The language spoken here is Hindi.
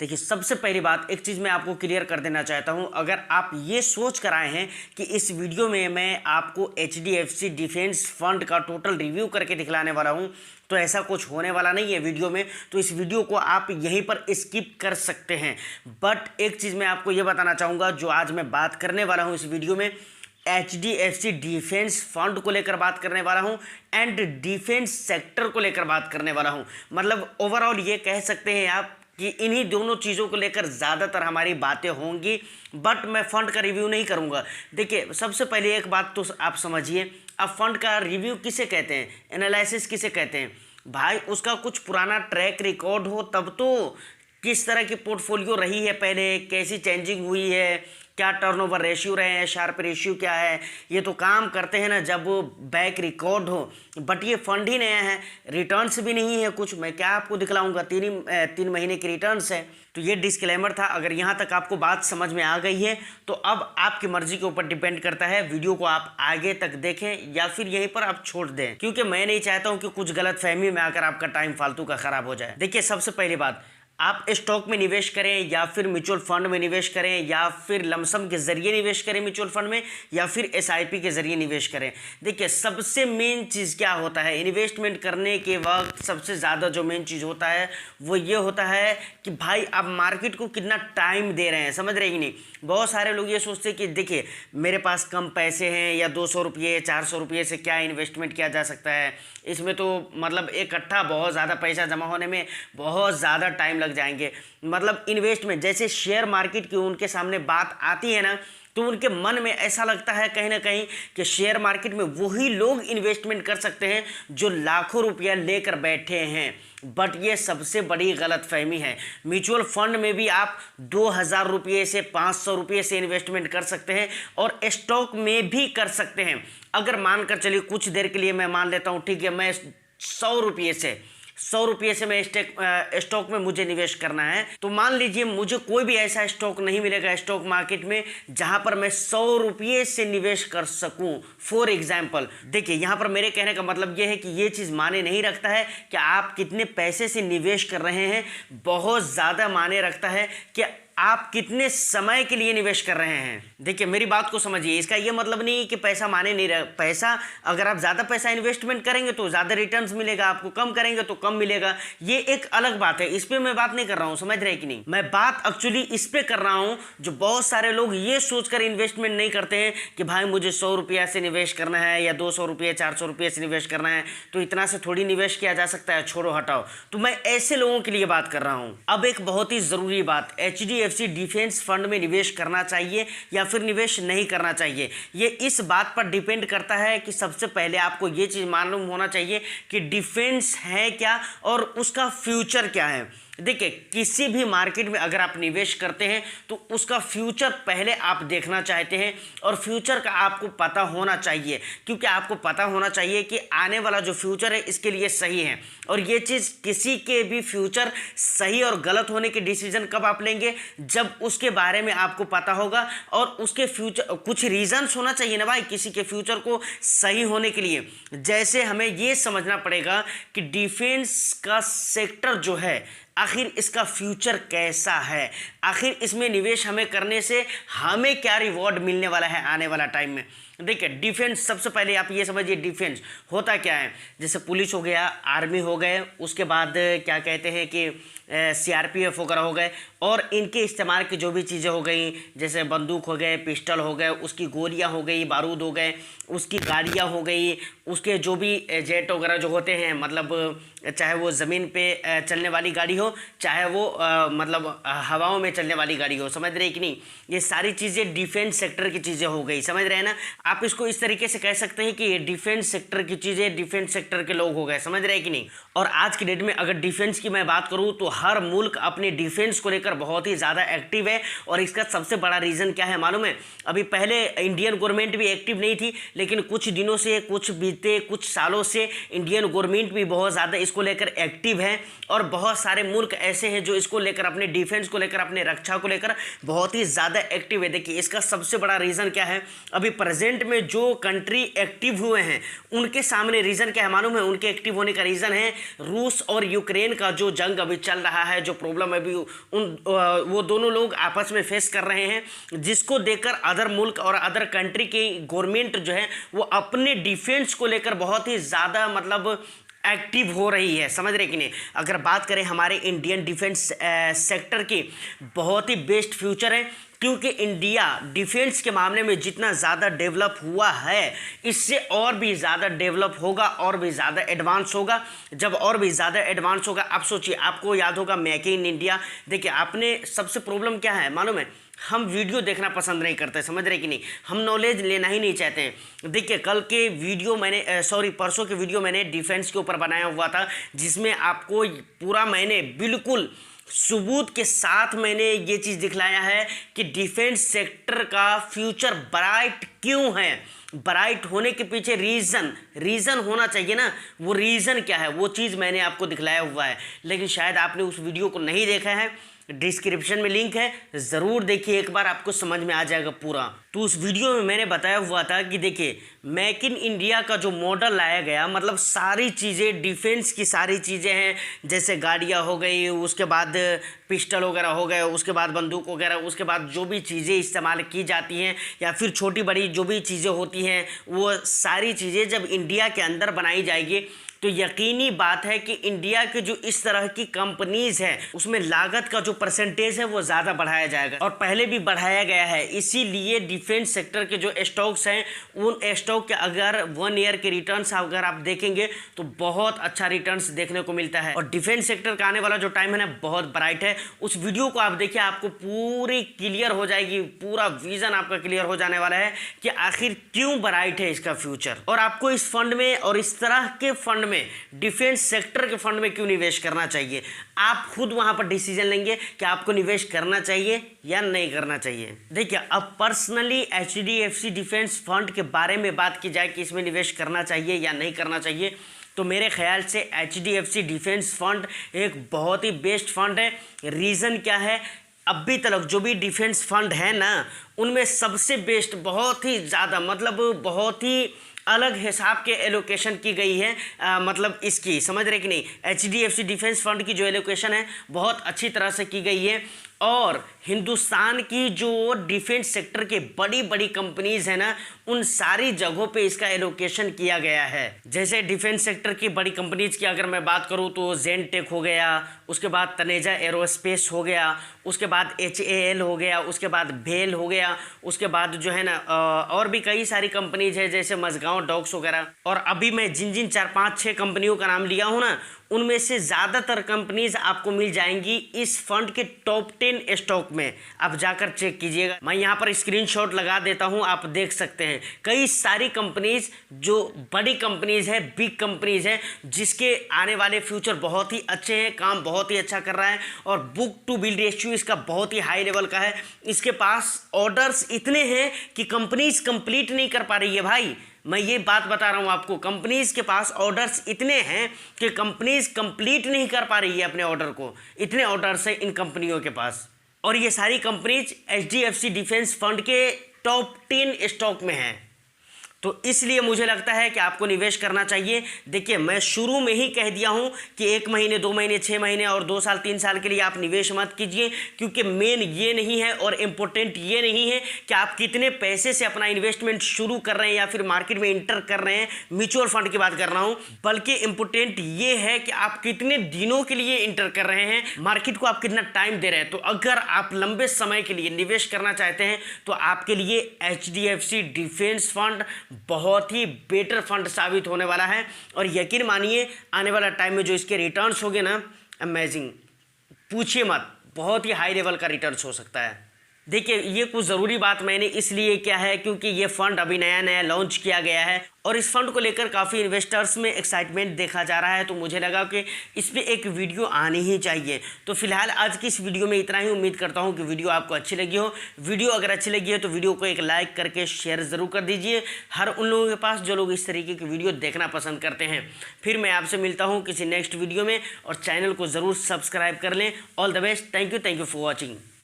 देखिए, सबसे पहली बात एक चीज़ मैं आपको क्लियर कर देना चाहता हूं, अगर आप ये सोच कर आए हैं कि इस वीडियो में मैं आपको HDFC डिफेंस फंड का टोटल रिव्यू करके दिखलाने वाला हूं, तो ऐसा कुछ होने वाला नहीं है वीडियो में। तो इस वीडियो को आप यहीं पर स्किप कर सकते हैं। बट एक चीज़ मैं आपको ये बताना चाहूँगा, जो आज मैं बात करने वाला हूँ इस वीडियो में, HDFC डिफेंस फंड को लेकर बात करने वाला हूं एंड डिफेंस सेक्टर को लेकर बात करने वाला हूं। मतलब ओवरऑल ये कह सकते हैं आप कि इन्हीं दोनों चीज़ों को लेकर ज़्यादातर हमारी बातें होंगी, बट मैं फंड का रिव्यू नहीं करूंगा। देखिए, सबसे पहले एक बात तो आप समझिए, अब फंड का रिव्यू किसे कहते हैं, एनालिसिस किसे कहते हैं? भाई उसका कुछ पुराना ट्रैक रिकॉर्ड हो तब तो, किस तरह की पोर्टफोलियो रही है पहले, कैसी चेंजिंग हुई है, क्या टर्नओवर रेशियो रहे हैं, शार्प रेशियो क्या है, ये तो काम करते हैं ना जब बैक रिकॉर्ड हो। बट ये फंड ही नया है, रिटर्न्स भी नहीं है कुछ, मैं क्या आपको दिखलाऊंगा, तीन महीने की रिटर्न्स है। तो ये डिस्क्लेमर था। अगर यहाँ तक आपको बात समझ में आ गई है तो अब आपकी मर्जी के ऊपर डिपेंड करता है, वीडियो को आप आगे तक देखें या फिर यहीं पर आप छोड़ दें, क्योंकि मैं नहीं चाहता हूँ कि कुछ गलत फहमी में आकर आपका टाइम फालतू का खराब हो जाए। देखिए, सबसे पहली बात, आप स्टॉक में निवेश करें या फिर म्यूचुअल फंड में निवेश करें या फिर लमसम के जरिए निवेश करें म्यूचुअल फंड में या फिर SIP के जरिए निवेश करें, देखिए सबसे मेन चीज़ क्या होता है इन्वेस्टमेंट करने के वक्त, सबसे ज़्यादा जो मेन चीज़ होता है वो ये होता है कि भाई आप मार्केट को कितना टाइम दे रहे हैं, समझ रहे हैं कि नहीं। बहुत सारे लोग ये सोचते हैं कि देखिए मेरे पास कम पैसे हैं या 200 रुपये 400 रुपये से क्या इन्वेस्टमेंट किया जा सकता है, इसमें तो मतलब इकट्ठा बहुत ज़्यादा पैसा जमा होने में बहुत ज़्यादा टाइम लग जाएंगे। मतलब इन्वेस्टमेंट जैसे शेयर मार्केट की उनके सामने बात आती है ना, तो उनके मन में ऐसा लगता है कहीं ना कहीं कि शेयर मार्केट में वही लोग इन्वेस्टमेंट कर सकते हैं जो लाखों रुपया लेकर बैठे हैं। बट ये सबसे बड़ी गलतफहमी है। म्यूचुअल फंड में भी आप 2000 रुपये से 500 रुपये से इन्वेस्टमेंट कर सकते हैं और स्टॉक में भी कर सकते हैं। अगर मानकर चलिए कुछ देर के लिए मैं मान लेता हूँ, ठीक है, मैं 100 रुपये से मैं स्टॉक में मुझे निवेश करना है, तो मान लीजिए मुझे कोई भी ऐसा स्टॉक नहीं मिलेगा स्टॉक मार्केट में जहां पर मैं 100 रुपये से निवेश कर सकूं। फॉर एग्जाम्पल, देखिए यहां पर मेरे कहने का मतलब यह है कि यह चीज माने नहीं रखता है कि आप कितने पैसे से निवेश कर रहे हैं, बहुत ज्यादा माने रखता है कि आप कितने समय के लिए निवेश कर रहे हैं। देखिए मेरी बात को समझिए, इसका ये मतलब नहीं कि पैसा माने नहीं रहा। पैसा, अगर आप ज़्यादा पैसा इन्वेस्टमेंट करेंगे तो ज़्यादा रिटर्न्स मिलेगा आपको, कम करेंगे तो कम मिलेगा, ये एक अलग बात है। इस पर मैं बात नहीं कर रहा हूँ, समझ रहे कि नहीं। मैं बात एक्चुअली इस पर कर रहा हूँ जो बहुत सारे लोग ये सोचकर इन्वेस्टमेंट नहीं करते हैं कि भाई मुझे 100 रुपया से निवेश करना है या 200 रुपये 400 रुपये से निवेश करना है, तो इतना से थोड़ी निवेश किया जा सकता है, छोड़ो हटाओ। तो मैं ऐसे लोगों के लिए बात कर रहा हूँ। अब एक बहुत ही ज़रूरी बात, HDFC डिफेंस फंड में निवेश करना चाहिए या फिर निवेश नहीं करना चाहिए, ये इस बात पर डिपेंड करता है कि सबसे पहले आपको ये चीज़ मालूम होना चाहिए कि डिफेंस है क्या और उसका फ्यूचर क्या है। देखिए किसी भी मार्केट में अगर आप निवेश करते हैं तो उसका फ्यूचर पहले आप देखना चाहते हैं और फ्यूचर का आपको पता होना चाहिए, क्योंकि आपको पता होना चाहिए कि आने वाला जो फ्यूचर है इसके लिए सही है। और ये चीज़ किसी के भी फ्यूचर सही और गलत होने के डिसीजन कब आप लेंगे, जब उसके बारे में आपको पता होगा और उसके फ्यूचर कुछ रीजंस होना चाहिए ना भाई किसी के फ्यूचर को सही होने के लिए। जैसे हमें ये समझना पड़ेगा कि डिफेंस का सेक्टर जो है आखिर इसका फ्यूचर कैसा है, आखिर इसमें निवेश हमें करने से हमें क्या रिवॉर्ड मिलने वाला है आने वाला टाइम में। देखिए डिफेंस, सबसे पहले आप ये समझिए डिफेंस होता क्या है। जैसे पुलिस हो गया, आर्मी हो गए, उसके बाद क्या कहते हैं कि CRPF वगैरह हो गए, और इनके इस्तेमाल की जो भी चीज़ें हो गई, जैसे बंदूक हो गए, पिस्टल हो गए, उसकी गोलियां हो गई, बारूद हो गए, उसकी गाड़ियां हो गई, उसके जो भी जेट वगैरह जो होते हैं, मतलब चाहे वो ज़मीन पे चलने वाली गाड़ी हो, चाहे वो मतलब हवाओं में चलने वाली गाड़ी हो, समझ रहे कि नहीं। ये सारी चीज़ें डिफेंस सेक्टर की चीज़ें हो गई, समझ रहे हैं ना। आप इसको इस तरीके से कह सकते हैं कि ये डिफेंस सेक्टर की चीज़ें डिफेंस सेक्टर के लोग हो गए, समझ रहे हैं कि नहीं। और आज की डेट में अगर डिफेंस की मैं बात करूँ तो हर मुल्क अपने डिफेंस को लेकर बहुत ही ज़्यादा एक्टिव है, और इसका सबसे बड़ा रीज़न क्या है मालूम है। अभी पहले इंडियन गवर्नमेंट भी एक्टिव नहीं थी, लेकिन कुछ दिनों से, कुछ सालों से इंडियन गवर्नमेंट भी बहुत ज़्यादा इसको लेकर एक्टिव है, और बहुत सारे मुल्क ऐसे हैं जो इसको लेकर, अपने डिफेंस को लेकर, अपने रक्षा को लेकर बहुत ही ज़्यादा एक्टिव है। देखिए इसका सबसे बड़ा रीज़न क्या है, अभी प्रेजेंट प्रेजेंट में जो कंट्री एक्टिव हुए हैं उनके सामने रीज़न क्या है मालूम है? उनके एक्टिव होने का रीज़न है रूस और यूक्रेन का जो जंग अभी चल रहा है, जो प्रॉब्लम अभी वो दोनों लोग आपस में फेस कर रहे हैं, जिसको देखकर अदर मुल्क और अदर कंट्री की गवर्नमेंट जो है वो अपने डिफेंस को लेकर बहुत ही ज़्यादा मतलब एक्टिव हो रही है। समझ रहे कि नहीं? अगर बात करें हमारे इंडियन डिफेंस सेक्टर की, बहुत ही बेस्ट फ्यूचर है, क्योंकि इंडिया डिफेंस के मामले में जितना ज़्यादा डेवलप हुआ है इससे और भी ज़्यादा डेवलप होगा और भी ज़्यादा एडवांस होगा। जब और भी ज़्यादा एडवांस होगा, आप सोचिए, आपको याद होगा मेक इन इंडिया। देखिए, आपने सबसे प्रॉब्लम क्या है मालूम है? हम वीडियो देखना पसंद नहीं करते, समझ रहे कि नहीं? हम नॉलेज लेना ही नहीं चाहते हैं। देखिए, कल के वीडियो मैंने परसों के वीडियो मैंने डिफेंस के ऊपर बनाया हुआ था, जिसमें आपको पूरा मैंने बिल्कुल सबूत के साथ मैंने ये चीज़ दिखलाया है कि डिफेंस सेक्टर का फ्यूचर ब्राइट क्यों है। ब्राइट होने के पीछे रीज़न होना चाहिए ना। वो रीज़न क्या है, वो चीज़ मैंने आपको दिखलाया हुआ है, लेकिन शायद आपने उस वीडियो को नहीं देखा है। डिस्क्रिप्शन में लिंक है, ज़रूर देखिए, एक बार आपको समझ में आ जाएगा पूरा। तो उस वीडियो में मैंने बताया हुआ था कि देखिए, मेक इन इंडिया का जो मॉडल लाया गया, मतलब सारी चीज़ें डिफेंस की सारी चीज़ें हैं, जैसे गाड़ियाँ हो गई, उसके बाद पिस्टल वगैरह हो गए, उसके बाद बंदूक वगैरह, उसके बाद जो भी चीज़ें इस्तेमाल की जाती हैं या फिर छोटी बड़ी जो भी चीज़ें होती हैं, वो सारी चीज़ें जब इंडिया के अंदर बनाई जाएगी तो यकीनी बात है कि इंडिया के जो इस तरह की कंपनीज हैं उसमें लागत का जो परसेंटेज है वो ज़्यादा बढ़ाया जाएगा, और पहले भी बढ़ाया गया है। इसीलिए डिफेंस सेक्टर के जो स्टॉक्स हैं, उन स्टॉक के अगर 1 ईयर के रिटर्न्स अगर आप देखेंगे तो बहुत अच्छा रिटर्न्स देखने को मिलता है। और डिफेंस सेक्टर का आने वाला जो टाइम है ना, बहुत ब्राइट है। उस वीडियो को आप देखिए, आपको पूरी क्लियर हो जाएगी, पूरा विजन आपका क्लियर हो जाने वाला है कि आखिर क्यों ब्राइट है इसका फ्यूचर। और आपको इस फंड में और इस तरह के फंड में, डिफेंस सेक्टर के फंड में क्यों निवेश करना चाहिए, आप खुद वहां पर डिसीजन लेंगे कि आपको निवेश करना चाहिए या नहीं करना चाहिए। देखिए, अब पर्सनली एचडीएफसी डिफेंस फंड के बारे में बात की जाए कि इसमें निवेश करना चाहिए या नहीं करना चाहिए, तो मेरे ख्याल से एचडीएफसी डिफेंस फंड एक बहुत ही बेस्ट फंड है। रीज़न क्या है? अभी तक जो भी डिफेंस फंड है ना, उनमें सबसे बेस्ट, बहुत ही ज़्यादा, मतलब बहुत ही अलग हिसाब के एलोकेशन की गई है, मतलब इसकी, समझ रहे कि नहीं? एचडीएफसी डिफेंस फंड की जो एलोकेशन है बहुत अच्छी तरह से की गई है। और हिंदुस्तान की जो डिफेंस सेक्टर के बड़ी बड़ी कंपनीज है ना, उन सारी जगहों पे इसका एलोकेशन किया गया है। जैसे डिफेंस सेक्टर की बड़ी कंपनीज की अगर मैं बात करूं तो जेनटेक हो गया, उसके बाद तनेजा एरोस्पेस हो गया, उसके बाद HAL हो गया, उसके बाद भेल हो गया, उसके बाद जो है ना और भी कई सारी कंपनीज है जैसे मझगांव डॉक्स वगैरह। और अभी मैं जिन जिन 4, 5, 6 कंपनियों का नाम लिया हूँ ना, उनमें से ज़्यादातर कंपनीज आपको मिल जाएंगी इस फंड के टॉप 10 स्टॉक में। आप जाकर चेक कीजिएगा, मैं यहाँ पर स्क्रीनशॉट लगा देता हूँ, आप देख सकते हैं। कई सारी कंपनीज जो बड़ी कंपनीज है, बिग कंपनीज है, जिसके आने वाले फ्यूचर बहुत ही अच्छे हैं, काम बहुत ही अच्छा कर रहा है, और बुक टू बिल रेशियो इसका बहुत ही हाई लेवल का है। इसके पास ऑर्डर्स इतने हैं कि कंपनीज कंप्लीट नहीं कर पा रही है भाई, मैं ये बात बता रहा हूँ आपको। कंपनीज के पास ऑर्डर्स इतने हैं कि कंपनीज कंप्लीट नहीं कर पा रही है अपने ऑर्डर को, इतने ऑर्डर्स हैं इन कंपनियों के पास। और ये सारी कंपनीज एचडीएफसी डिफेंस फंड के टॉप 10 स्टॉक में हैं, तो इसलिए मुझे लगता है कि आपको निवेश करना चाहिए। देखिए, मैं शुरू में ही कह दिया हूं कि 1 महीने, 2 महीने, 6 महीने और 2 साल, 3 साल के लिए आप निवेश मत कीजिए, क्योंकि मेन ये नहीं है और इम्पोर्टेंट ये नहीं है कि आप कितने पैसे से अपना इन्वेस्टमेंट शुरू कर रहे हैं या फिर मार्केट में इंटर कर रहे हैं। म्यूचुअल फंड की बात कर रहा हूँ, बल्कि इम्पोर्टेंट ये है कि आप कितने दिनों के लिए इंटर कर रहे हैं, मार्केट को आप कितना टाइम दे रहे हैं। तो अगर आप लंबे समय के लिए निवेश करना चाहते हैं तो आपके लिए एचडीएफसी डिफेंस फंड बहुत ही बेटर फंड साबित होने वाला है। और यकीन मानिए, आने वाला टाइम में जो इसके रिटर्न्स होंगे ना, अमेजिंग, पूछिए मत, बहुत ही हाई लेवल का रिटर्न्स हो सकता है। देखिए, ये कुछ ज़रूरी बात मैंने इसलिए किया है क्योंकि ये फंड अभी नया नया लॉन्च किया गया है और इस फंड को लेकर काफ़ी इन्वेस्टर्स में एक्साइटमेंट देखा जा रहा है, तो मुझे लगा कि इस पर एक वीडियो आनी ही चाहिए। तो फिलहाल आज की इस वीडियो में इतना ही। उम्मीद करता हूँ कि वीडियो आपको अच्छी लगी हो। वीडियो अगर अच्छी लगी है तो वीडियो को एक लाइक करके शेयर ज़रूर कर दीजिए हर उन लोगों के पास जो लोग इस तरीके की वीडियो देखना पसंद करते हैं। फिर मैं आपसे मिलता हूँ किसी नेक्स्ट वीडियो में, और चैनल को ज़रूर सब्सक्राइब कर लें। All the best, thank you for watching.